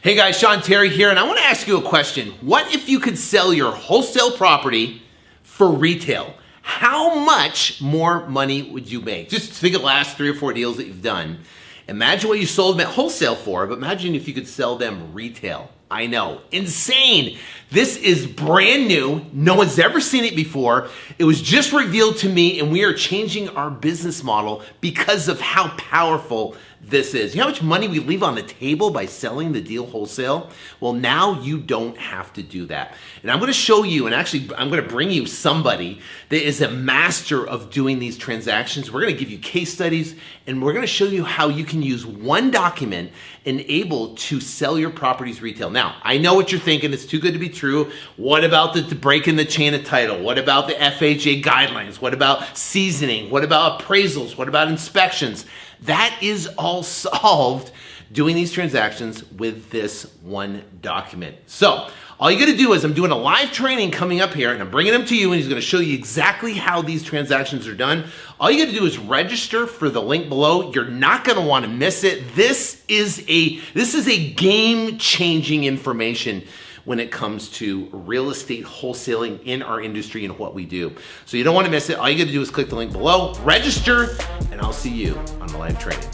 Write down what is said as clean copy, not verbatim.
Hey guys, Sean Terry here, and I want to ask you a question. What if you could sell your wholesale property for retail? How much more money would you make? Just think of the last 3 or 4 deals that you've done. Imagine what you sold them at wholesale for, but imagine if you could sell them retail. I know, insane. This is brand new. No one's ever seen it before. It was just revealed to me, and we are changing our business model because of how powerful this is. You know how much money we leave on the table by selling the deal wholesale? Well, now you don't have to do that. And I'm going to show you, and actually I'm going to bring you somebody that is a master of doing these transactions. We're going to give you case studies, and we're going to show you how you can use one document and able to sell your properties retail. Now, I know what you're thinking. It's too good to be true. What about the breaking the chain of title? What about the FHA guidelines? What about seasoning? What about appraisals? What about inspections? That is all solved doing these transactions with this one document. So all you got to do is I'm doing a live training coming up here, and I'm bringing him to you, and he's going to show you exactly how these transactions are done. All you got to do is register for the link below. You're not going to want to miss it. This is a game-changing information when it comes to real estate wholesaling in our industry and what we do. So you don't want to miss it. All you got to do is click the link below, register, and I'll see you on the live training.